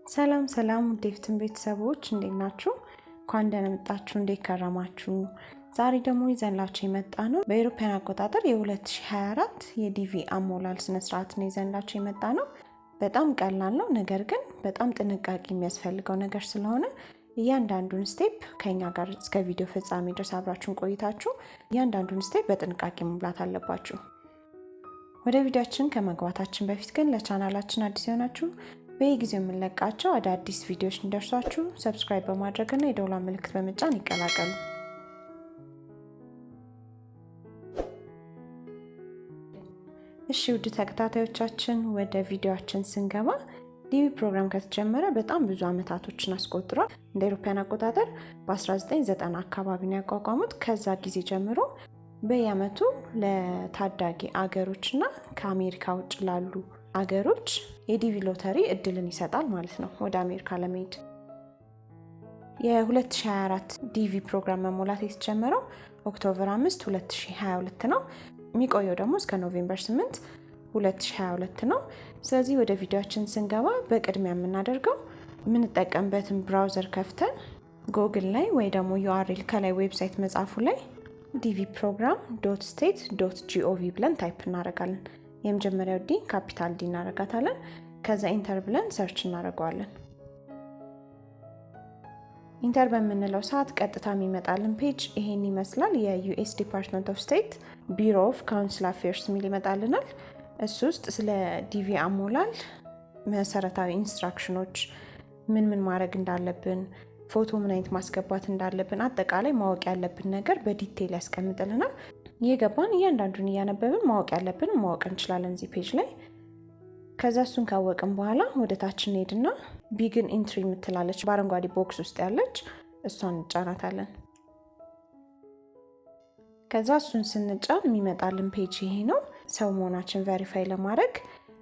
ሰላም ሰላም ዴፍትን ቤተሰቦች እንዴት ናችሁ? እንኳን ደህና መጣችሁ። እንዴት ከረማችሁ? ዛሬ ደግሞ ይዘንላችሁ የመጣነው በአውሮፓውያን አቆጣጠር የ2024 የዲቪ አሞላል ስነ ስርዓት ነው ይዘንላችሁ የመጣነው። በጣም ቀላል ነው፣ ነገር ግን በጣም ጥንቃቄ የሚያስፈልገው ነገር ስለሆነ እያንዳንዱን ስቴፕ ከኛ ጋር እስከ ቪዲዮ ፍጻሜ ድረስ አብራችሁን ቆይታችሁ እያንዳንዱን ስቴፕ በጥንቃቄ መሙላት አለባችሁ። ወደ ቪዲዮአችን ከመግባታችን በፊት ግን ለቻናላችን አዲስ የሆናችሁ በየጊዜው የምንለቃቸው አዳዲስ ቪዲዮዎች እንዲደርሷችሁ ሰብስክራይብ በማድረግና የደወል ምልክት በመጫን ይቀላቀሉ። እሺ ውድ ተከታታዮቻችን ወደ ቪዲዮአችን ስንገባ ዲቪ ፕሮግራም ከተጀመረ በጣም ብዙ አመታቶችን አስቆጥሯል። እንደ አውሮፓውያን አቆጣጠር በ1990 አካባቢ ነው ያቋቋሙት። ከዛ ጊዜ ጀምሮ በየአመቱ ለታዳጊ አገሮችና ከአሜሪካ ውጭ ላሉ አገሮች የዲቪ ሎተሪ እድልን ይሰጣል ማለት ነው ወደ አሜሪካ ለመሄድ። የ2024 ዲቪ ፕሮግራም መሞላት የተጀመረው ኦክቶበር 5 2022 ነው። የሚቆየው ደግሞ እስከ ኖቬምበር 8 2022 ነው። ስለዚህ ወደ ቪዲዮአችን ስንገባ በቅድሚያ የምናደርገው የምንጠቀምበትን ብራውዘር ከፍተን ጉግል ላይ ወይ ደግሞ ዩአርኤል ከላይ ዌብሳይት መጻፉ ላይ dvprogram.state.gov ብለን ታይፕ እናደርጋለን። የመጀመሪያው ዲ ካፒታል ዲ እናደርጋታለን። ከዛ ኢንተር ብለን ሰርች እናደርጋለን። ኢንተር በምንለው ሰዓት ቀጥታ የሚመጣልን ፔጅ ይሄን ይመስላል። የዩኤስ ዲፓርትመንት ኦፍ ስቴት ቢሮ ኦፍ ካውንስል አፌርስ የሚል ይመጣልናል። እሱ ውስጥ ስለ ዲቪ አሞላል መሰረታዊ ኢንስትራክሽኖች፣ ምን ማድረግ እንዳለብን፣ ፎቶ ምን አይነት ማስገባት እንዳለብን፣ አጠቃላይ ማወቅ ያለብን ነገር በዲቴይል ያስቀምጥልናል። እየገባን እያንዳንዱን እያነበብን ማወቅ ያለብን ማወቅ እንችላለን እዚህ ፔጅ ላይ። ከዛ እሱን ካወቅን በኋላ ወደ ታች እንሄድና ቢግን ኢንትሪ የምትላለች በአረንጓዴ ቦክስ ውስጥ ያለች እሷን እንጫናታለን። ከዛ እሱን ስንጫን የሚመጣልን ፔጅ ይሄ ነው። ሰው መሆናችን ቬሪፋይ ለማድረግ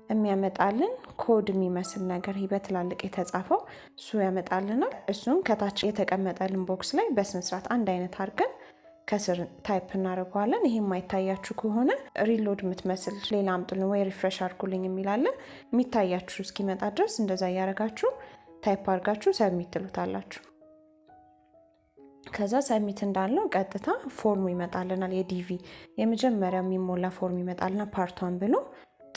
የሚያመጣልን ኮድ የሚመስል ነገር ይሄ በትላልቅ የተጻፈው እሱ ያመጣልናል። እሱን ከታች የተቀመጠልን ቦክስ ላይ በስነስርዓት አንድ አይነት አድርገን ከስር ታይፕ እናደርጋለን። ይሄ የማይታያችሁ ከሆነ ሪሎድ የምትመስል ሌላ አምጡልን ወይ ሪፍሬሽ አድርጉልኝ የሚላለ የሚታያችሁ እስኪመጣ ድረስ እንደዛ እያደረጋችሁ ታይፕ አድርጋችሁ ሰብሚት ትሉታላችሁ። ከዛ ሰብሚት እንዳልነው ቀጥታ ፎርሙ ይመጣልናል። የዲቪ የመጀመሪያው የሚሞላ ፎርም ይመጣልና ፓርቷን ብሎ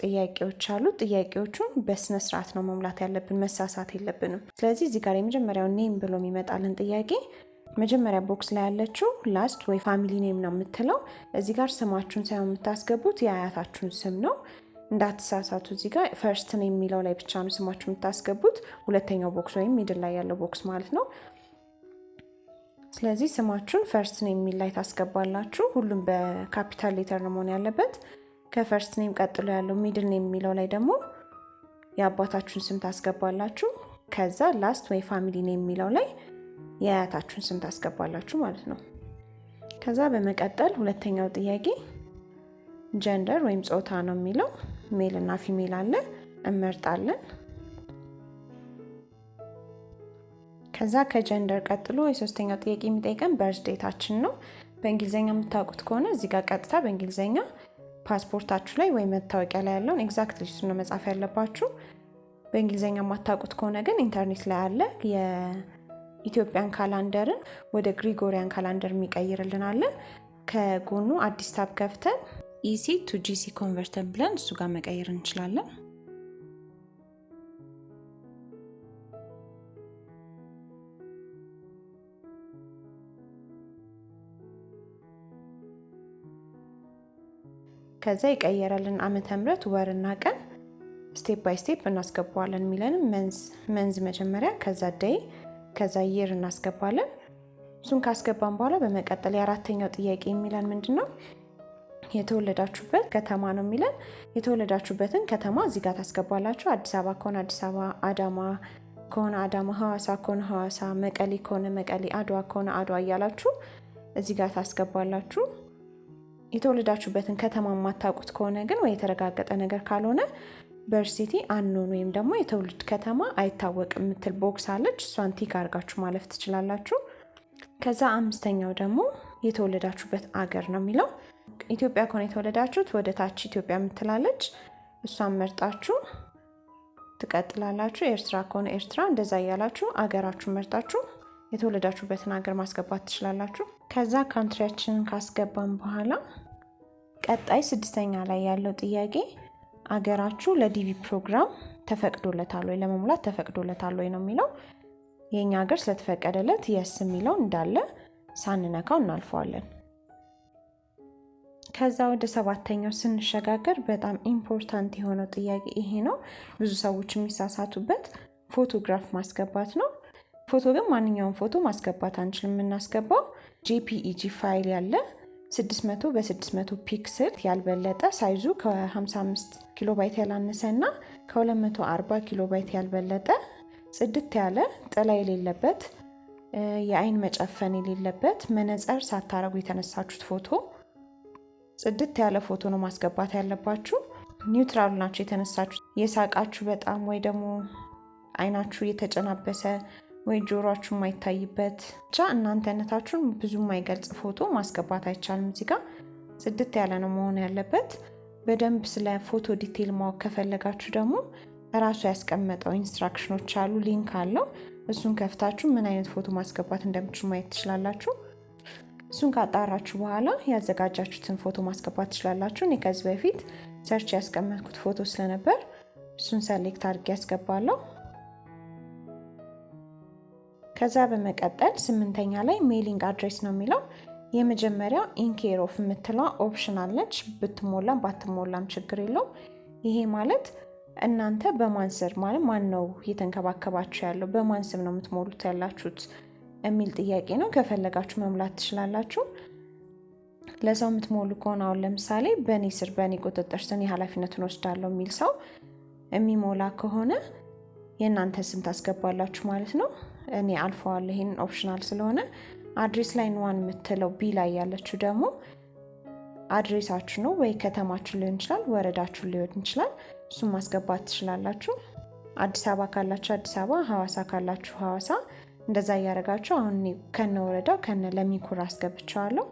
ጥያቄዎች አሉ። ጥያቄዎቹን በስነ ስርዓት ነው መሙላት ያለብን፣ መሳሳት የለብንም። ስለዚህ እዚህ ጋር የመጀመሪያው ኔም ብሎ የሚመጣልን ጥያቄ መጀመሪያ ቦክስ ላይ ያለችው ላስት ወይ ፋሚሊ ኔም ነው የምትለው። እዚህ ጋር ስማችሁን ሳይሆን የምታስገቡት የአያታችሁን ስም ነው። እንዳትሳሳቱ እዚህ ጋር ፈርስት ኔም የሚለው ላይ ብቻ ነው ስማችሁን የምታስገቡት፣ ሁለተኛው ቦክስ ወይም ሚድል ላይ ያለው ቦክስ ማለት ነው። ስለዚህ ስማችሁን ፈርስት ኔም የሚል ላይ ታስገባላችሁ። ሁሉም በካፒታል ሌተር ነው መሆን ያለበት። ከፈርስት ኔም ቀጥሎ ያለው ሚድል ኔም የሚለው ላይ ደግሞ የአባታችሁን ስም ታስገባላችሁ። ከዛ ላስት ወይ ፋሚሊ ኔም የሚለው ላይ የአያታችሁን ስም ታስገባላችሁ ማለት ነው። ከዛ በመቀጠል ሁለተኛው ጥያቄ ጀንደር ወይም ጾታ ነው የሚለው። ሜል እና ፊሜል አለ፣ እንመርጣለን። ከዛ ከጀንደር ቀጥሎ የሶስተኛው ጥያቄ የሚጠይቀን በርዝ ዴታችን ነው። በእንግሊዘኛ የምታውቁት ከሆነ እዚህ ጋር ቀጥታ በእንግሊዘኛ ፓስፖርታችሁ ላይ ወይ መታወቂያ ላይ ያለውን ኤግዛክትሊ እሱን ነው መጻፍ ያለባችሁ። በእንግሊዘኛ የማታውቁት ከሆነ ግን ኢንተርኔት ላይ አለ የኢትዮጵያን ካላንደርን ወደ ግሪጎሪያን ካላንደር የሚቀይርልን አለ። ከጎኑ አዲስ ታብ ከፍተን ኢሲ ቱ ጂሲ ኮንቨርተር ብለን እሱ ጋር መቀየር እንችላለን። ከዛ ይቀየረልን ዓመተ ምህረት ወርና ቀን ስቴፕ ባይ ስቴፕ እናስገባዋለን። የሚለንም መንዝ መጀመሪያ፣ ከዛ ዴይ፣ ከዛ ይር እናስገባለን። እሱን ካስገባን በኋላ በመቀጠል የአራተኛው ጥያቄ የሚለን ምንድነው? የተወለዳችሁበት ከተማ ነው የሚለን። የተወለዳችሁበትን ከተማ እዚህ ጋር ታስገባላችሁ። አዲስ አበባ ከሆነ አዲስ አበባ፣ አዳማ ከሆነ አዳማ፣ ሐዋሳ ከሆነ ሐዋሳ፣ መቀሌ ከሆነ መቀሌ፣ አድዋ ከሆነ አድዋ እያላችሁ እዚህ ጋር ታስገባላችሁ። የተወለዳችሁበትን ከተማ የማታውቁት ከሆነ ግን ወይ የተረጋገጠ ነገር ካልሆነ በርሲቲ አንኖን ወይም ደግሞ የትውልድ ከተማ አይታወቅም የምትል ቦክስ አለች። እሷን ቲክ አድርጋችሁ ማለፍ ትችላላችሁ። ከዛ አምስተኛው ደግሞ የተወለዳችሁበት አገር ነው የሚለው። ኢትዮጵያ ከሆነ የተወለዳችሁት ወደ ታች ኢትዮጵያ የምትላለች እሷን መርጣችሁ ትቀጥላላችሁ። ኤርትራ ከሆነ ኤርትራ፣ እንደዛ ያላችሁ አገራችሁን መርጣችሁ የተወለዳችሁበትን ሀገር ማስገባት ትችላላችሁ። ከዛ ካንትሪያችንን ካስገባን በኋላ ቀጣይ 6ኛ ላይ ያለው ጥያቄ አገራችሁ ለዲቪ ፕሮግራም ተፈቅዶለታል ወይ ለመሙላት ተፈቅዶለታል ወይ ነው የሚለው። የኛ ሀገር ስለተፈቀደለት የስ የሚለው እንዳለ ሳንነካው እናልፈዋለን። ከዛ ወደ 7ኛው ስንሸጋገር በጣም ኢምፖርታንት የሆነው ጥያቄ ይሄ ነው። ብዙ ሰዎች የሚሳሳቱበት ፎቶግራፍ ማስገባት ነው። ፎቶ ግን ማንኛውም ፎቶ ማስገባት አንችልም። የምናስገባው JPEG ፋይል ያለ 600 በ600 ፒክስል ያልበለጠ ሳይዙ ከ55 ኪሎ ባይት ያላነሰና ከ240 ኪሎ ባይት ያልበለጠ ጽድት ያለ ጥላ የሌለበት የአይን መጨፈን የሌለበት መነጽር ሳታረጉ የተነሳችሁት ፎቶ ጽድት ያለ ፎቶ ነው ማስገባት ያለባችሁ። ኒውትራል ናችሁ የተነሳችሁት የሳቃችሁ በጣም ወይ ደግሞ አይናችሁ የተጨናበሰ ወይ ጆሮአችሁ የማይታይበት ብቻ እናንተነታችሁን ብዙ የማይገልጽ ፎቶ ማስገባት አይቻልም። እዚህ ጋር ጽድት ያለ ነው መሆን ያለበት። በደንብ ስለ ፎቶ ዲቴል ማወቅ ከፈለጋችሁ ደግሞ ራሱ ያስቀመጠው ኢንስትራክሽኖች አሉ፣ ሊንክ አለው። እሱን ከፍታችሁ ምን አይነት ፎቶ ማስገባት እንደምትችሉ ማየት ትችላላችሁ። እሱን ካጣራችሁ በኋላ ያዘጋጃችሁትን ፎቶ ማስገባት ትችላላችሁ። እኔ ከዚህ በፊት ሰርች ያስቀመጥኩት ፎቶ ስለነበር እሱን ሰሌክት አድርጌ ያስገባለሁ። ከዛ በመቀጠል 8ኛ ላይ ሜሊንግ አድሬስ ነው የሚለው። የመጀመሪያው ኢንኬር ኦፍ የምትለው ኦፕሽናል ነች። ብትሞላም ባትሞላም ችግር የለውም። ይሄ ማለት እናንተ በማን ስር ማለት ማን ነው እየተንከባከባችሁ ያለው በማን ስም ነው የምትሞሉት ያላችሁት የሚል ጥያቄ ነው። ከፈለጋችሁ መሙላት ትችላላችሁ። ለሰው የምትሞሉ ከሆነ አሁን ለምሳሌ በእኔ ስር በእኔ ቁጥጥር ስር የኃላፊነቱን ወስዳለሁ የሚል ሰው የሚሞላ ከሆነ የእናንተ ስም ታስገባላችሁ ማለት ነው። እኔ አልፈዋለሁ ይሄንን ኦፕሽናል ስለሆነ። አድሬስ ላይን 1 የምትለው ቢ ላይ ያለችው ደግሞ አድሬሳችሁ ነው ወይ ከተማችሁ ሊሆን ይችላል፣ ወረዳችሁ ሊሆን ይችላል። እሱን ማስገባት ትችላላችሁ። አዲስ አበባ ካላችሁ አዲስ አበባ፣ ሐዋሳ ካላችሁ ሐዋሳ፣ እንደዛ እያደረጋችሁ አሁን ከነ ወረዳው ከነ ለሚኩራ አስገብቻለሁ።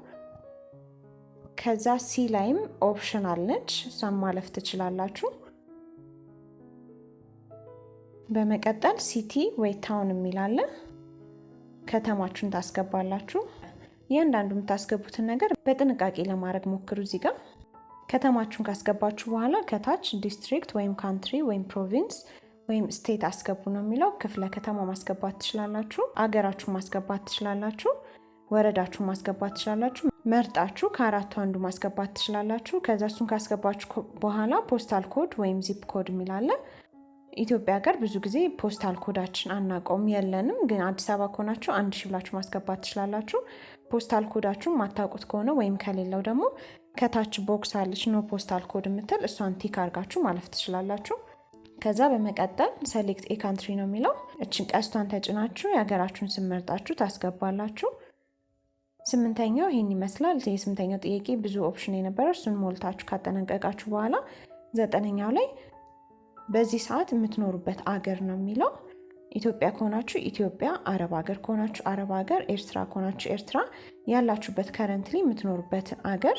ከዛ ሲ ላይም ኦፕሽናል ነች፣ እሷን ማለፍ ትችላላችሁ። በመቀጠል ሲቲ ወይ ታውን የሚላለ ከተማችሁን ታስገባላችሁ። እያንዳንዱ የምታስገቡትን ነገር በጥንቃቄ ለማድረግ ሞክሩ። እዚህ ጋር ከተማችሁን ካስገባችሁ በኋላ ከታች ዲስትሪክት ወይም ካንትሪ ወይም ፕሮቪንስ ወይም ስቴት አስገቡ ነው የሚለው። ክፍለ ከተማ ማስገባት ትችላላችሁ። አገራችሁን ማስገባት ትችላላችሁ። ወረዳችሁን ማስገባት ትችላላችሁ። መርጣችሁ ከአራቱ አንዱ ማስገባት ትችላላችሁ። ከዛ እሱን ካስገባችሁ በኋላ ፖስታል ኮድ ወይም ዚፕ ኮድ የሚላለ ኢትዮጵያ ሀገር ብዙ ጊዜ ፖስታል ኮዳችን አናውቀውም የለንም። ግን አዲስ አበባ ከሆናችሁ 1000 ብላችሁ ማስገባት ትችላላችሁ። ፖስታል ኮዳችሁን ማታውቁት ከሆነ ወይም ከሌለው ደግሞ ከታች ቦክስ አለች ኖ ፖስታል ኮድ የምትል እሷን ቲክ አድርጋችሁ ማለፍ ትችላላችሁ። ከዛ በመቀጠል ሴሌክት ኤ ካንትሪ ነው የሚለው። እችን ቀስቷን ተጭናችሁ የሀገራችሁን ስም መርጣችሁ ታስገባላችሁ። 8ኛው ይሄን ይመስላል። የ8ኛው ጥያቄ ብዙ ኦፕሽን የነበረ እሱን ሞልታችሁ ካጠናቀቃችሁ በኋላ 9ኛው ላይ በዚህ ሰዓት የምትኖሩበት አገር ነው የሚለው። ኢትዮጵያ ከሆናችሁ ኢትዮጵያ፣ አረብ ሀገር ከሆናችሁ አረብ ሀገር፣ ኤርትራ ከሆናችሁ ኤርትራ፣ ያላችሁበት ከረንትሊ የምትኖሩበት አገር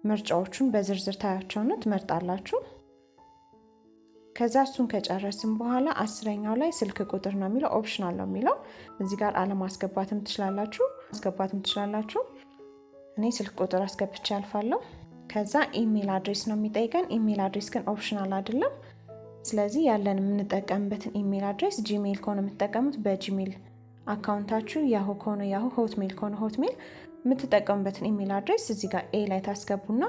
ምርጫዎቹን በዝርዝር ታያቸውና ትመርጣላችሁ። ከዛ እሱን ከጨረስን በኋላ 10ኛው ላይ ስልክ ቁጥር ነው የሚለው፣ ኦፕሽናል ነው የሚለው። እዚህ ጋር አለማስገባትም ትችላላችሁ፣ ማስገባትም ትችላላችሁ። እኔ ስልክ ቁጥር አስገብቼ አልፋለሁ። ከዛ ኢሜል አድሬስ ነው የሚጠይቀን። ኢሜል አድሬስ ግን ኦፕሽናል አይደለም። ስለዚህ ያለን የምንጠቀምበትን ኢሜል አድሬስ ጂሜል ከሆነ የምትጠቀሙት በጂሜል አካውንታችሁ፣ ያሁ ከሆነ ያሁ፣ ሆትሜል ከሆነ ሆትሜል የምትጠቀሙበትን ኢሜል አድሬስ እዚህ ጋር ኤ ላይ ታስገቡና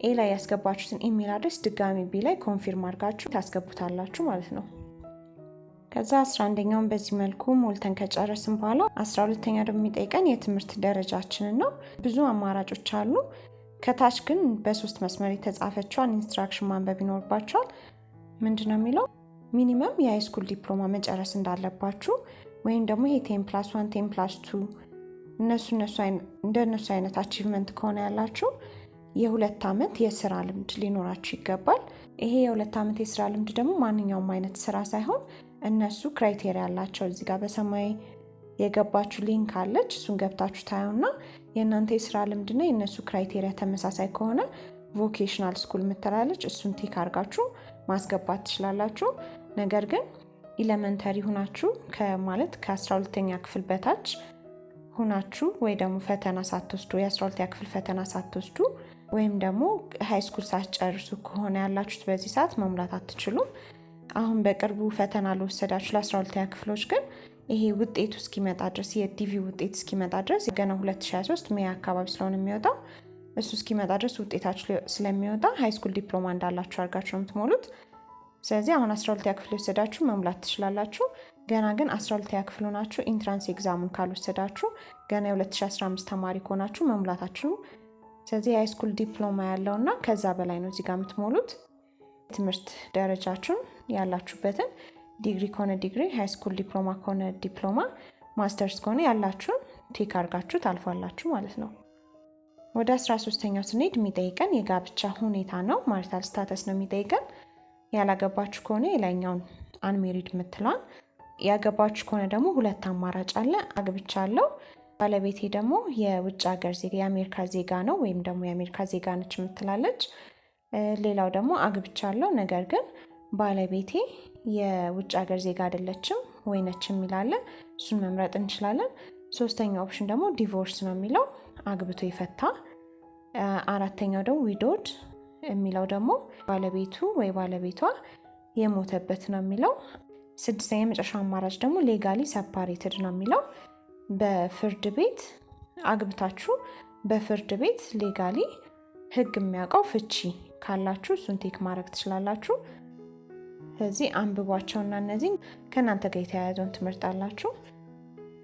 ኤ ላይ ያስገባችሁትን ኢሜል አድሬስ ድጋሚ ቢ ላይ ኮንፊርም አድርጋችሁ ታስገቡታላችሁ ማለት ነው። ከዛ 11ኛውን በዚህ መልኩ ሞልተን ከጨረስን በኋላ 12ኛ ደግሞ የሚጠይቀን የትምህርት ደረጃችንን ነው። ብዙ አማራጮች አሉ። ከታች ግን በ3 መስመር የተጻፈችውን ኢንስትራክሽን ማንበብ ይኖርባችኋል። ምንድነው የሚለው? ሚኒመም የሃይስኩል ዲፕሎማ መጨረስ እንዳለባችሁ ወይም ደግሞ ይሄ 10+1 10+2 እንደነሱ አይነት አቺቭመንት ከሆነ ያላችሁ የ2 ዓመት የስራ ልምድ ሊኖራችሁ ይገባል። ይሄ የ2 ዓመት የስራ ልምድ ደግሞ ማንኛውም አይነት ስራ ሳይሆን እነሱ ክራይቴሪያ አላቸው። እዚህ ጋር በሰማይ የገባችሁ ሊንክ አለች። እሱን ገብታችሁ ታዩና የእናንተ የስራ ልምድና የእነሱ ክራይቴሪያ ተመሳሳይ ከሆነ ቮኬሽናል ስኩል የምትላለች እሱን ቲክ አድርጋችሁ ማስገባት ትችላላችሁ። ነገር ግን ኤሌመንተሪ ሆናችሁ ከማለት ከ12ኛ ክፍል በታች ሆናችሁ ወይ ደግሞ ፈተና ሳትወስዱ የ12ኛ ክፍል ፈተና ሳትወስዱ ወይም ደግሞ ሃይ ስኩል ሳትጨርሱ ከሆነ ያላችሁት በዚህ ሰዓት መሙላት አትችሉም። አሁን በቅርቡ ፈተና ለወሰዳችሁ ለ12ኛ ክፍሎች ግን ይሄ ውጤቱ እስኪመጣ ድረስ የዲቪ ውጤት እስኪመጣ ድረስ ገና 2023 ሜይ አካባቢ ስለሆነ የሚወጣው እሱ እስኪመጣ ድረስ ውጤታችሁ ስለሚወጣ ሃይ ስኩል ዲፕሎማ እንዳላችሁ አድርጋችሁ ነው የምትሞሉት። ስለዚህ አሁን 12ኛ ክፍል ወሰዳችሁ መሙላት ትችላላችሁ። ገና ግን 12ኛ ክፍል ሆናችሁ ኢንትራንስ ኤግዛሙን ካልወሰዳችሁ ገና የ2015 ተማሪ ከሆናችሁ መሙላታችሁ። ስለዚህ ሃይ ስኩል ዲፕሎማ ያለውና ከዛ በላይ ነው እዚህ ጋር የምትሞሉት። ትምህርት ደረጃችሁን ያላችሁበትን ዲግሪ ከሆነ ዲግሪ፣ ሃይ ስኩል ዲፕሎማ ከሆነ ዲፕሎማ፣ ማስተርስ ከሆነ ያላችሁን ቲክ አድርጋችሁ ታልፋላችሁ ማለት ነው። ወደ 13ኛው ስንሄድ የሚጠይቀን የጋብቻ ሁኔታ ነው። ማሪታል ስታተስ ነው የሚጠይቀን። ያላገባችሁ ከሆነ የላይኛውን አንሜሪድ የምትለዋን፣ ያገባችሁ ከሆነ ደግሞ ሁለት አማራጭ አለ። አግብቻለሁ፣ ባለቤቴ ደግሞ የውጭ ሀገር ዜጋ የአሜሪካ ዜጋ ነው ወይም ደግሞ የአሜሪካ ዜጋ ነች የምትላለች። ሌላው ደግሞ አግብቻለሁ ነገር ግን ባለቤቴ የውጭ ሀገር ዜጋ አይደለችም ወይ ነች የሚላለ፣ እሱን መምረጥ እንችላለን። ሶስተኛው ኦፕሽን ደግሞ ዲቮርስ ነው የሚለው አግብቶ ይፈታ። አራተኛው ደግሞ ዊዶድ የሚለው ደግሞ ባለቤቱ ወይ ባለቤቷ የሞተበት ነው የሚለው። ስድስተኛ የመጨረሻው አማራጭ ደግሞ ሌጋሊ ሰፓሬትድ ነው የሚለው። በፍርድ ቤት አግብታችሁ በፍርድ ቤት ሌጋሊ ህግ የሚያውቀው ፍቺ ካላችሁ እሱን ቴክ ማድረግ ትችላላችሁ። ስለዚህ አንብቧቸውና እነዚህ ከእናንተ ጋር የተያያዘውን ትምህርታላችሁ።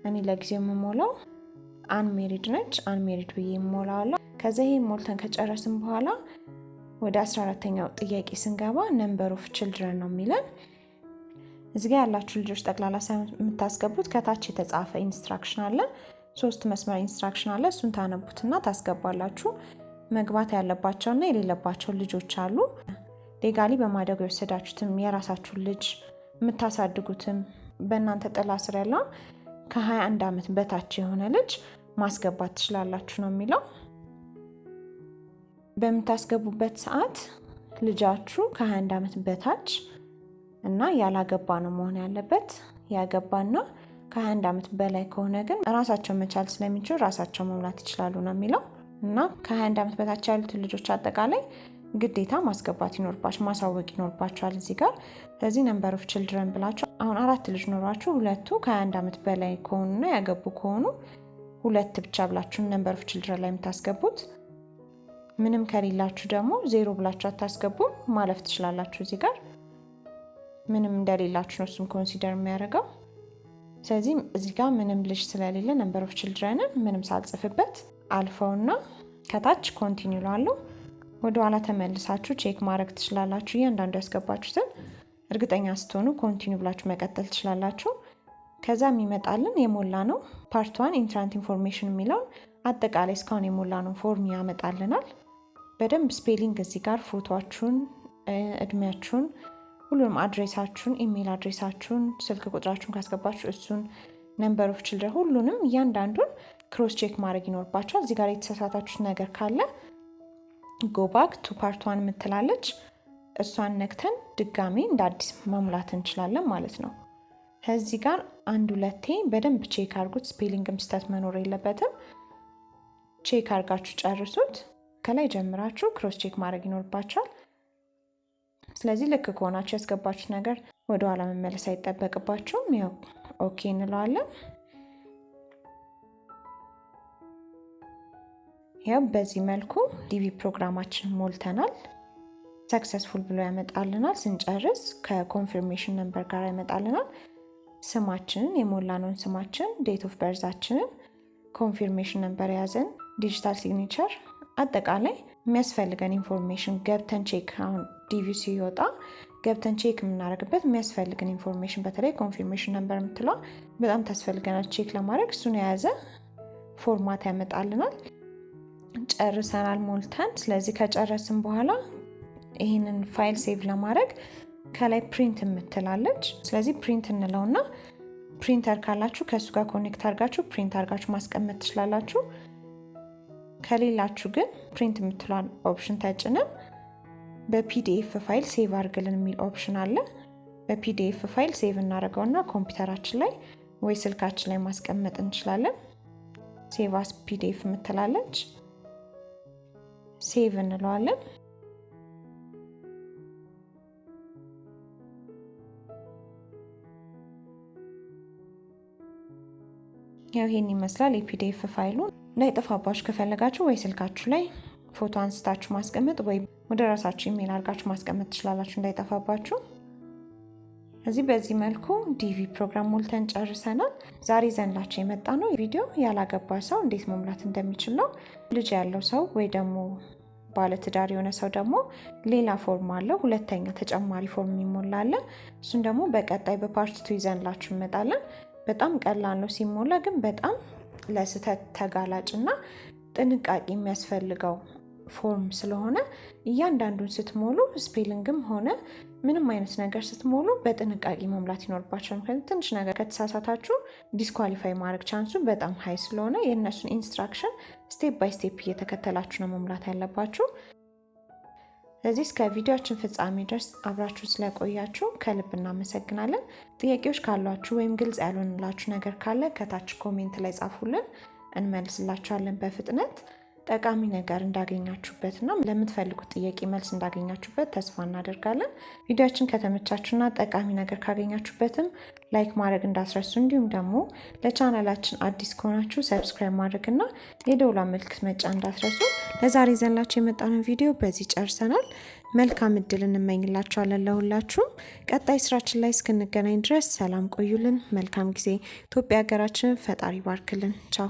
እኔ ለጊዜው የምሞላው አንሜሪድ ነች፣ አንሜሪድ ብዬ የምሞላዋለሁ። ከዛ ይሄ ሞልተን ከጨረስን በኋላ ወደ 14ኛው ጥያቄ ስንገባ ነምበር ኦፍ ችልድረን ነው የሚለን። እዚህ ጋር ያላችሁ ልጆች ጠቅላላ ሳይሆን የምታስገቡት ከታች የተጻፈ ኢንስትራክሽን አለ፣ 3 መስመር ኢንስትራክሽን አለ። እሱን ታነቡትና ታስገባላችሁ። መግባት ያለባቸውና የሌለባቸው ልጆች አሉ። ሌጋሊ በማደጎ የወሰዳችሁትም የራሳችሁን ልጅ የምታሳድጉትም በእናንተ ጥላ ስር ያለው ከ21 ዓመት በታች የሆነ ልጅ ማስገባት ትችላላችሁ ነው የሚለው። በምታስገቡበት ሰዓት ልጃችሁ ከ21 ዓመት በታች እና ያላገባ ነው መሆን ያለበት። ያገባና ከ21 ዓመት በላይ ከሆነ ግን ራሳቸው መቻል ስለሚችሉ ራሳቸው መሙላት ይችላሉ ነው የሚለው እና ከ21 ዓመት በታች ያሉትን ልጆች አጠቃላይ ግዴታ ማስገባት ይኖርባችሁ ማሳወቅ ይኖርባችኋል እዚህ ጋር። ስለዚህ ነምበር ኦፍ ችልድረን ብላችሁ አሁን 4 ልጅ ኖሯችሁ ሁለቱ ከ21 ዓመት በላይ ከሆኑና ያገቡ ከሆኑ 2 ብቻ ብላችሁ ነምበር ኦፍ ችልድረን ላይ የምታስገቡት። ምንም ከሌላችሁ ደግሞ 0 ብላችሁ አታስገቡም፣ ማለፍ ትችላላችሁ። እዚህ ጋር ምንም እንደሌላችሁ ነው እሱም ኮንሲደር የሚያደርገው። ስለዚህ እዚህ ጋር ምንም ልጅ ስለሌለ ነምበር ኦፍ ችልድረንን ምንም ሳልጽፍበት አልፈውና ከታች ኮንቲኒው ላለው ወደ ኋላ ተመልሳችሁ ቼክ ማድረግ ትችላላችሁ። እያንዳንዱ ያስገባችሁትን እርግጠኛ ስትሆኑ ኮንቲኒው ብላችሁ መቀጠል ትችላላችሁ። ከዛ የሚመጣልን የሞላ ነው ፓርት 1 ኢንትራንት ኢንፎርሜሽን የሚለውን አጠቃላይ እስካሁን የሞላ ነው ፎርም ያመጣልናል። በደንብ ስፔሊንግ እዚህ ጋር ፎቶአችሁን፣ እድሜያችሁን፣ ሁሉንም አድሬሳችሁን፣ ኢሜል አድሬሳችሁን፣ ስልክ ቁጥራችሁን ካስገባችሁ እሱን፣ ነምበር ኦፍ ችልድረን ሁሉንም እያንዳንዱን ክሮስ ቼክ ማድረግ ይኖርባችኋል። እዚህ ጋር የተሳሳታችሁት ነገር ካለ ጎ ባክ ቱ ፓርት 1 የምትላለች እሷን ነክተን ድጋሜ እንደ አዲስ መሙላት እንችላለን ማለት ነው። ከዚህ ጋር 1-2 በደንብ ቼክ አድርጉት። ስፔሊንግም ስህተት መኖር የለበትም። ቼክ አድርጋችሁ ጨርሱት። ከላይ ጀምራችሁ ክሮስ ቼክ ማድረግ ይኖርባችኋል። ስለዚህ ልክ ከሆናችሁ ያስገባችሁት ነገር ወደ ኋላ መመለስ አይጠበቅባችሁም። ያው ኦኬ እንለዋለን። ያው በዚህ መልኩ ዲቪ ፕሮግራማችን ሞልተናል። ሰክሰስፉል ብሎ ያመጣልናል። ስንጨርስ ከኮንፊርሜሽን ነምበር ጋር ያመጣልናል። ስማችንን የሞላነውን ስማችን፣ ዴት ኦፍ በርዛችንን፣ ኮንፊርሜሽን ነምበር ያዘን፣ ዲጂታል ሲግኔቸር፣ አጠቃላይ የሚያስፈልገን ኢንፎርሜሽን ገብተን ቼክ አሁን ዲቪ ሲወጣ ገብተን ቼክ የምናደርግበት የሚያስፈልገን ኢንፎርሜሽን በተለይ ኮንፊርሜሽን ነምበር የምትለው በጣም ታስፈልገናል ቼክ ለማድረግ። እሱን የያዘ ፎርማት ያመጣልናል። ጨርሰናል ሞልተን። ስለዚህ ከጨረስን በኋላ ይህንን ፋይል ሴቭ ለማድረግ ከላይ ፕሪንት የምትላለች። ስለዚህ ፕሪንት እንለውና ፕሪንተር ካላችሁ ከእሱ ጋር ኮኔክት አድርጋችሁ ፕሪንት አድርጋችሁ ማስቀመጥ ትችላላችሁ። ከሌላችሁ ግን ፕሪንት የምትለዋን ኦፕሽን ተጭነን በፒዲኤፍ ፋይል ሴቭ አድርግልን የሚል ኦፕሽን አለ። በፒዲኤፍ ፋይል ሴቭ እናደርገውና ኮምፒውተራችን ላይ ወይ ስልካችን ላይ ማስቀመጥ እንችላለን። ሴቭ አስ ፒዲኤፍ ምትላለች ሴቭ እንለዋለን። ያው ይሄን ይመስላል የፒዲኤፍ ፋይሉ። እንዳይጠፋባችሁ ከፈለጋችሁ ወይ ስልካችሁ ላይ ፎቶ አንስታችሁ ማስቀመጥ ወይ ወደ ራሳችሁ ኢሜል አድርጋችሁ ማስቀመጥ ትችላላችሁ እንዳይጠፋባችሁ። እዚህ በዚህ መልኩ ዲቪ ፕሮግራም ሞልተን ጨርሰናል። ዛሬ ዘንላችሁ የመጣ ነው ቪዲዮ ያላገባ ሰው እንዴት መሙላት እንደሚችል ነው። ልጅ ያለው ሰው ወይ ደግሞ ባለ ትዳር የሆነ ሰው ደግሞ ሌላ ፎርም አለው፣ ሁለተኛ ተጨማሪ ፎርም ይሞላል። እሱን ደግሞ በቀጣይ በፓርት 2 ይዘንላችሁ እንመጣለን። በጣም ቀላል ነው ሲሞላ፣ ግን በጣም ለስህተት ተጋላጭና ጥንቃቄ የሚያስፈልገው ፎርም ስለሆነ እያንዳንዱን ስትሞሉ ስፔሊንግም ሆነ ምንም አይነት ነገር ስትሞሉ በጥንቃቄ መሙላት ይኖርባችኋል። ምክንያቱም ትንሽ ነገር ከተሳሳታችሁ ዲስኳሊፋይ ማድረግ ቻንሱ በጣም ሃይ ስለሆነ የእነሱን ኢንስትራክሽን ስቴፕ ባይ ስቴፕ እየተከተላችሁ ነው መሙላት ያለባችሁ። ስለዚህ እስከ ቪዲዮአችን ፍጻሜ ድረስ አብራችሁ ስለቆያችሁ ከልብ እናመሰግናለን። ጥያቄዎች ካሏችሁ ወይም ግልጽ ያልሆነላችሁ ነገር ካለ ከታች ኮሜንት ላይ ጻፉልን፣ እንመልስላችኋለን በፍጥነት። ጠቃሚ ነገር እንዳገኛችሁበትና ለምትፈልጉት ጥያቄ መልስ እንዳገኛችሁበት ተስፋ እናደርጋለን። ቪዲዮአችን ከተመቻችሁና ጠቃሚ ነገር ካገኛችሁበትም ላይክ ማድረግ እንዳትረሱ፣ እንዲሁም ደግሞ ለቻናላችን አዲስ ከሆናችሁ ሰብስክራይብ ማድረግና የደውላ ምልክት መጫን እንዳትረሱ። ለዛሬ ዘንላችሁ የመጣነው ቪዲዮ በዚህ ጨርሰናል። መልካም እድል እንመኝላችኋለን ለሁላችሁም። ቀጣይ ስራችን ላይ እስክንገናኝ ድረስ ሰላም ቆዩልን። መልካም ጊዜ። ኢትዮጵያ ሀገራችንን ፈጣሪ ባርክልን። ቻው።